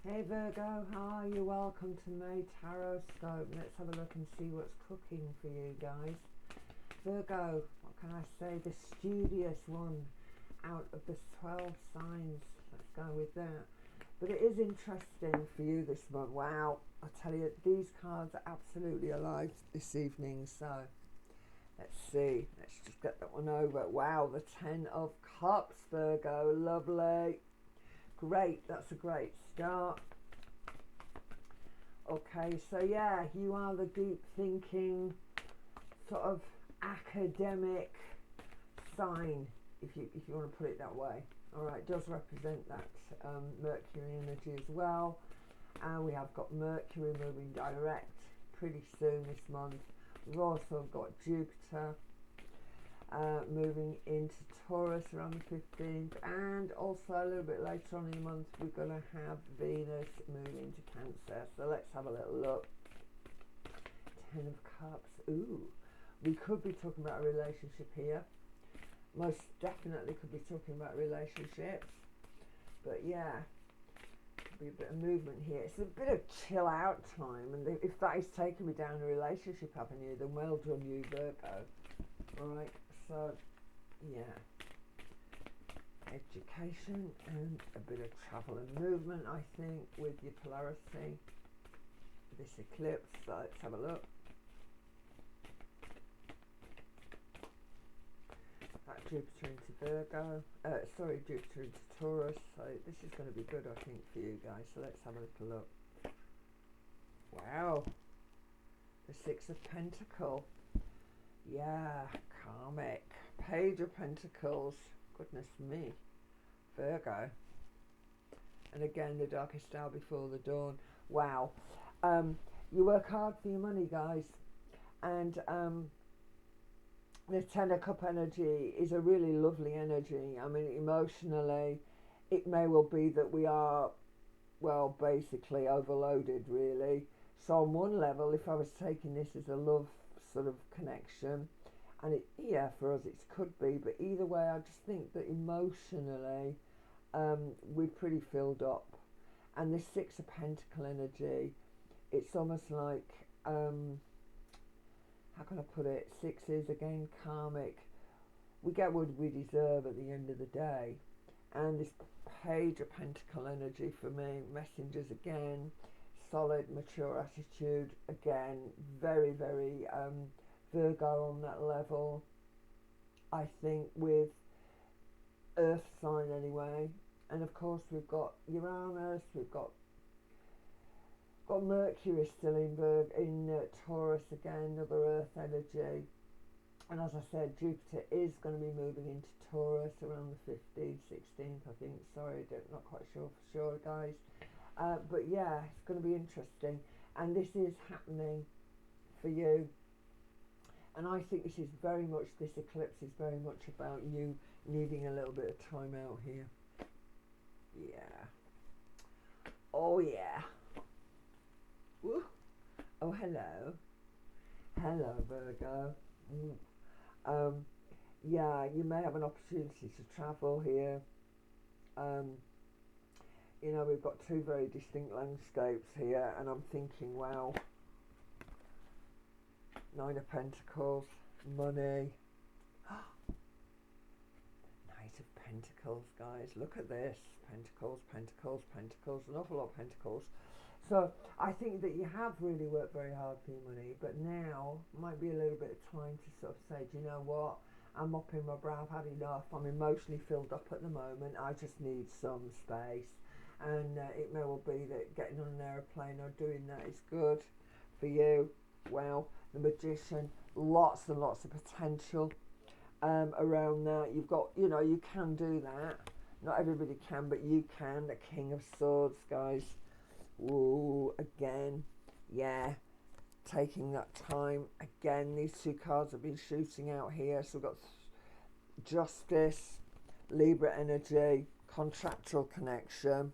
Hey Virgo, how are you? Welcome to May Tarot Scope. Let's have a look and see what's cooking for you guys. Virgo, what can I say? The studious one out of the 12 signs. Let's go with that. But it is interesting for you this month. Wow, I tell you, these cards are absolutely alive this evening. So let's see. Let's just get that one over. Wow, the 10 of Cups, Virgo. Lovely. Great, that's a great start. Okay, so yeah, you are the deep thinking, sort of academic sign, if you want to put it that way. All right, it does represent that Mercury energy as well. And we have got Mercury moving direct pretty soon this month. We've also got Jupiter moving into Taurus around the 15th, and also a little bit later on in the month we're going to have Venus moving into Cancer. So let's have a little look. 10 of Cups. Ooh, we could be talking about a relationship here. Most definitely could be talking about relationships, but yeah, could be a bit of movement here. It's a bit of chill out time, and if that is taking me down a relationship avenue, then well done you, Virgo. Alright, so yeah, education and a bit of travel and movement, I think, with your polarity, this eclipse. So let's have a look. That Jupiter into Virgo, Jupiter into Taurus. So this is going to be good, I think, for you guys. So let's have a little look. Wow, the 6 of Pentacles. Yeah, karmic. Page of Pentacles. Goodness me. Virgo. And again, the darkest hour before the dawn. Wow. You work hard for your money, guys. And the 10 of Cup energy is a really lovely energy. I mean, emotionally, it may well be that we are, well, basically overloaded, really. So on one level, if I was taking this as a love sort of connection, and yeah, for us it could be, but either way, I just think that emotionally we're pretty filled up. And this 6 of Pentacle energy, it's almost like how can I put it, 6 is again karmic. We get what we deserve at the end of the day. And this Page of Pentacle energy for me, messengers again, solid, mature attitude, again, very, very Virgo on that level. I think with Earth sign anyway, and of course we've got Uranus, we've got Mercury still in Taurus again, another Earth energy. And as I said, Jupiter is going to be moving into Taurus around the 15th, 16th, I think. Sorry, not quite sure for sure, guys. But yeah, it's going to be interesting. And this is happening for you. And I think this eclipse is very much about you needing a little bit of time out here. Yeah. Oh, yeah. Woo. Oh, hello. Hello, Virgo. Yeah, you may have an opportunity to travel here. You know, we've got two very distinct landscapes here, and I'm thinking, wow, 9 of Pentacles, money. Knight of Pentacles, guys, look at this. Pentacles, Pentacles, Pentacles, an awful lot of Pentacles. So I think that you have really worked very hard for your money, but now might be a little bit of time to sort of say, do you know what, I'm mopping my brow, I've had enough, I'm emotionally filled up at the moment, I just need some space. And it may well be that getting on an aeroplane or doing that is good for you. Well, the Magician, lots and lots of potential around that. You've got, you know, you can do that. Not everybody can, but you can. The King of Swords, guys. Ooh, again, yeah, taking that time. Again, these two cards have been shooting out here. So we've got Justice, Libra energy, contractual connection.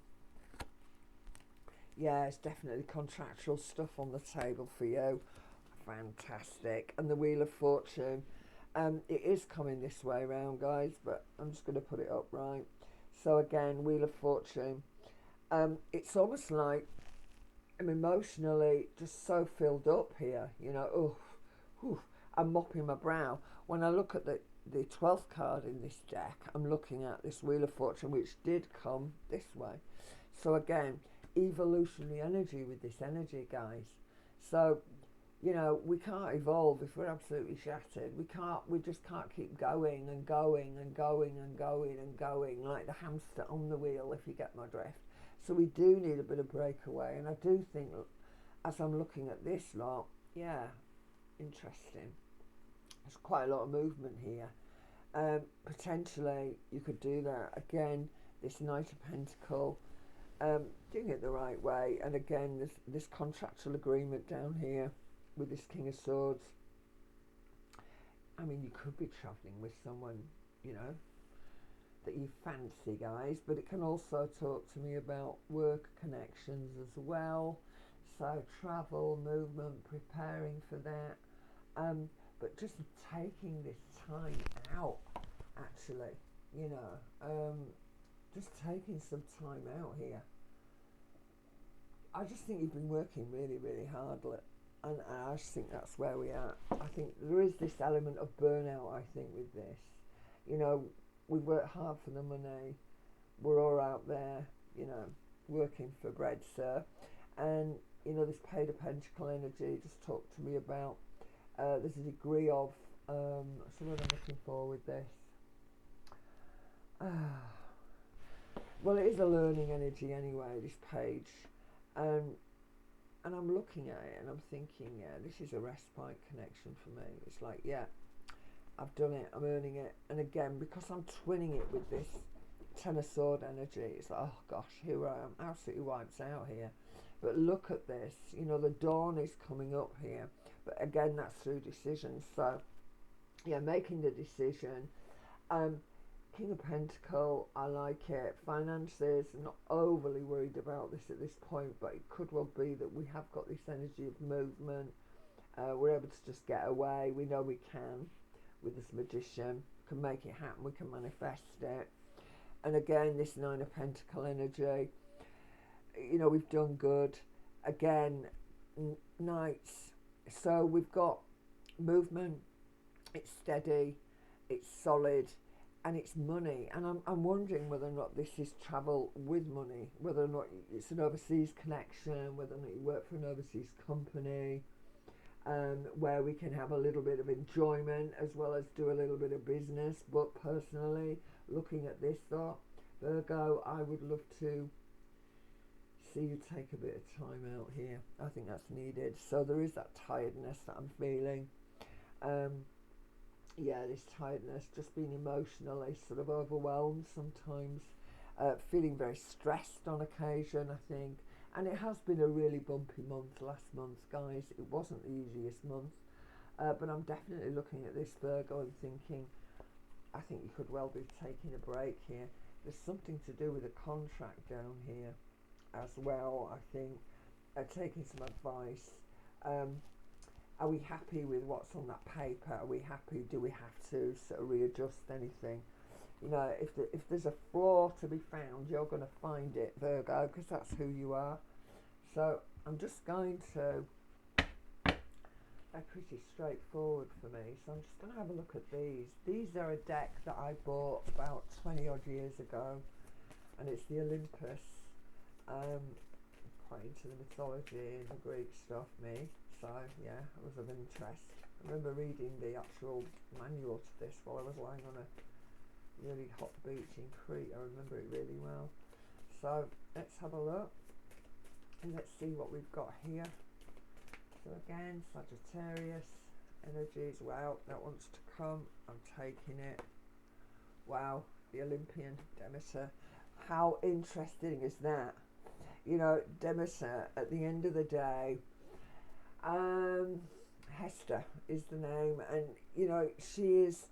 Yeah, it's definitely contractual stuff on the table for you. Fantastic. And the Wheel of Fortune. It is coming this way around, guys, but I'm just going to put it up right. So again, Wheel of Fortune. It's almost like I'm emotionally just so filled up here, you know. Oh, whew, I'm mopping my brow. When I look at the 12th card in this deck, I'm looking at this Wheel of Fortune, which did come this way. So again, evolutionary energy with this energy, guys. So, you know, we can't evolve if we're absolutely shattered. We just can't keep going and going and going and going and going like the hamster on the wheel, if you get my drift. So we do need a bit of breakaway, and I do think, as I'm looking at this lot, yeah, interesting. There's quite a lot of movement here. Potentially, you could do that again. This Knight of Pentacle, doing it the right way, and again, this contractual agreement down here with this King of Swords. I mean, you could be travelling with someone, you know, that you fancy, guys, but it can also talk to me about work connections as well. So travel, movement, preparing for that, but just taking this time out, actually, you know, just taking some time out here. I just think you've been working really, really hard, and I just think that's where we are. I think there is this element of burnout, I think, with this. You know, we work hard for the money, we're all out there, you know, working for bread, sir. And, you know, this Page of Pentacle energy just talked to me about, there's a degree of, so what I'm looking for with this. Well, it is a learning energy anyway, this page. Um, and I'm looking at it and I'm thinking, yeah, this is a respite connection for me. It's like, yeah, I've done it, I'm earning it. And again, because I'm twinning it with this Ten of Sword energy, it's like, oh gosh, here I am, absolutely wipes out here. But look at this, you know, the dawn is coming up here. But again, that's through decisions. So, yeah, making the decision. King of Pentacle, I like it. Finances, I'm not overly worried about this at this point, but it could well be that we have got this energy of movement. We're able to just get away. We know we can with this Magician. We can make it happen. We can manifest it. And again, this Nine of Pentacle energy. You know, we've done good. Again, Knights. So we've got movement. It's steady. It's solid. And it's money, and I'm wondering whether or not this is travel with money, whether or not it's an overseas connection, whether or not you work for an overseas company, where we can have a little bit of enjoyment as well as do a little bit of business. But personally, looking at this thought, Virgo, I would love to see you take a bit of time out here. I think that's needed. So there is that tiredness that I'm feeling. Yeah, this tiredness, just being emotionally sort of overwhelmed sometimes, feeling very stressed on occasion, I think. And it has been a really bumpy month last month, guys. It wasn't the easiest month, but I'm definitely looking at this, Virgo, and thinking, I think you could well be taking a break here. There's something to do with a contract down here as well, I think, taking some advice. Are we happy with what's on that paper? Are we happy? Do we have to sort of readjust anything? You know, if there's a flaw to be found, you're going to find it, Virgo, because that's who you are. So I'm just going to, they're pretty straightforward for me. So I'm just going to have a look at these. These are a deck that I bought about 20 odd years ago, and it's the Olympus. Quite into the mythology and the Greek stuff, me. So yeah, it was of interest. I remember reading the actual manual to this while I was lying on a really hot beach in Crete. I remember it really well. So let's have a look and let's see what we've got here. So again, Sagittarius energies. Wow, that wants to come. I'm taking it. Wow, the Olympian Demeter. How interesting is that? You know, Demeter, at the end of the day, Hester is the name, and you know, she is,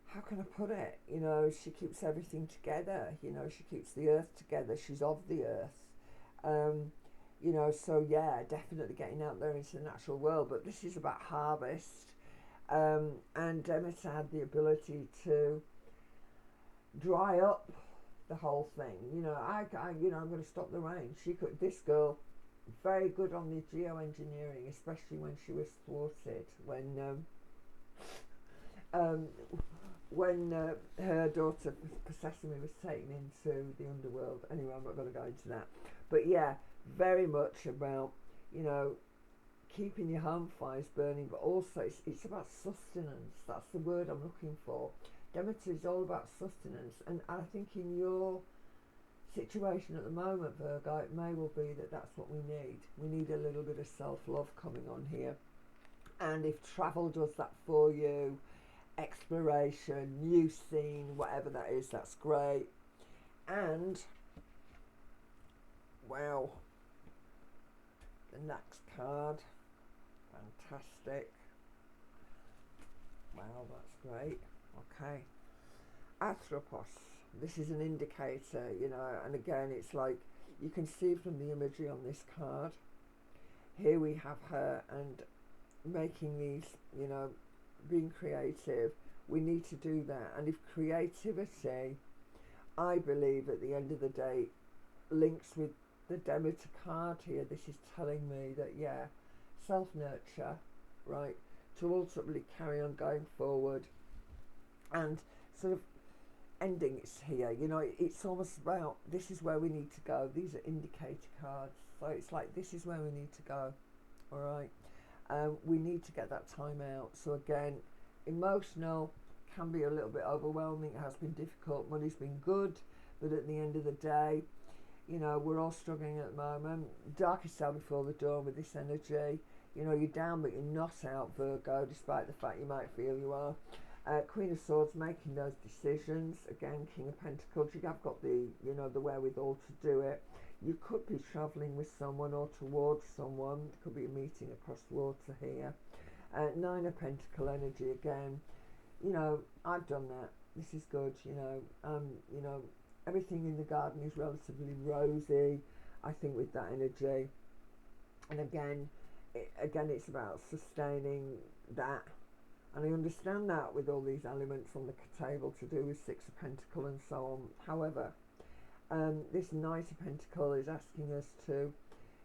how can I put it, you know, she keeps everything together, you know, she keeps the earth together, she's of the earth, you know, so yeah, definitely getting out there into the natural world. But this is about harvest, and Demeter had the ability to dry up the whole thing. You know, you know, I'm going to stop the rain. This girl, very good on the geoengineering, especially when she was thwarted, um, when her daughter Persephone was taken into the underworld. Anyway, I'm not going to go into that. But yeah, very much about, you know, keeping your home fires burning, but also it's about sustenance. That's the word I'm looking for. Demeter is all about sustenance, and I think in your situation at the moment, Virgo, it may well be that that's what we need. We need a little bit of self-love coming on here, and if travel does that for you, exploration, new scene, whatever that is, that's great. And wow, the next card, fantastic. Wow, that's great. Okay, Anthropos. This is an indicator, you know, and again, it's like you can see from the imagery on this card. Here we have her and making these, you know, being creative. We need to do that, and if creativity, I believe at the end of the day, links with the Demeter card here, this is telling me that yeah, self-nurture, right, to ultimately carry on going forward and sort of ending it's here. You know, it's almost about this is where we need to go. These are indicator cards, so it's like this is where we need to go. All right, we need to get that time out. So again, emotional can be a little bit overwhelming. It has been difficult. Money's been good, but at the end of the day, you know, we're all struggling at the moment. Darkest hour before the dawn with this energy. You know, you're down but you're not out, Virgo, despite the fact you might feel you are. Queen of Swords, making those decisions. Again, King of Pentacles, you have got the, you know, the wherewithal to do it. You could be travelling with someone or towards someone. There could be a meeting across water here. Nine of Pentacle energy again. You know, I've done that. This is good, you know, everything in the garden is relatively rosy, I think, with that energy. And again, it's about sustaining that. And I understand that with all these elements on the table to do with Six of Pentacle and so on. However, this Knight of Pentacle is asking us to,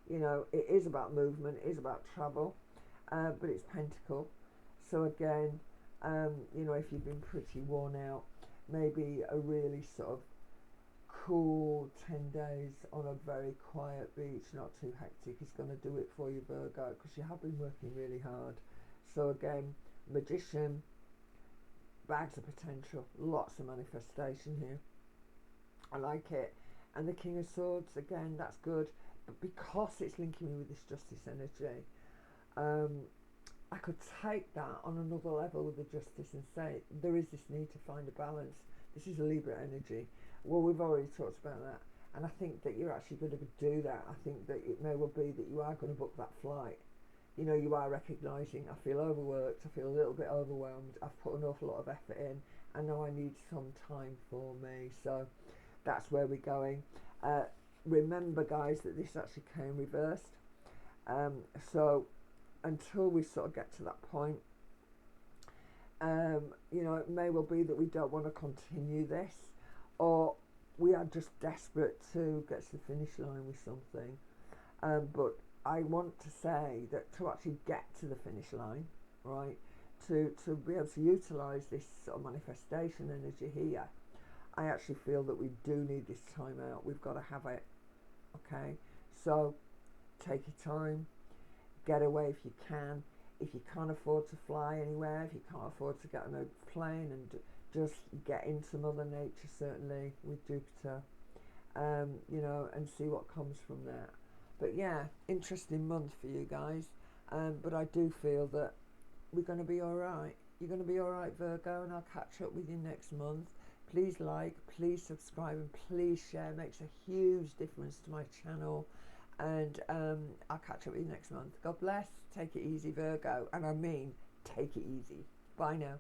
you know, it is about movement, it is about travel, but it's Pentacle. So again, you know, if you've been pretty worn out, maybe a really sort of cool 10 days on a very quiet beach, not too hectic, is going to do it for you, Virgo, because you have been working really hard. So again, Magician, bags of potential, lots of manifestation here. I like it. And the King of Swords, again, that's good, but because it's linking me with this Justice energy, I could take that on another level with the Justice and say there is this need to find a balance. This is a Libra energy. Well, we've already talked about that, and I think that you're actually going to do that. I think that it may well be that you are going to book that flight. You know, you are recognising, I feel overworked, I feel a little bit overwhelmed, I've put an awful lot of effort in, and now I need some time for me. So that's where we're going. Remember, guys, that this actually came reversed. So until we sort of get to that point, you know, it may well be that we don't want to continue this, or we are just desperate to get to the finish line with something. But I want to say that to actually get to the finish line, right, to be able to utilise this sort of manifestation energy here, I actually feel that we do need this time out. We've got to have it, okay? So take your time, get away if you can. If you can't afford to fly anywhere, if you can't afford to get on a plane, and just get into Mother Nature, certainly, with Jupiter, you know, and see what comes from there. But yeah, interesting month for you guys. But I do feel that we're going to be alright. You're going to be alright, Virgo, and I'll catch up with you next month. Please like, please subscribe, and please share. It makes a huge difference to my channel. And I'll catch up with you next month. God bless. Take it easy, Virgo. And I mean, take it easy. Bye now.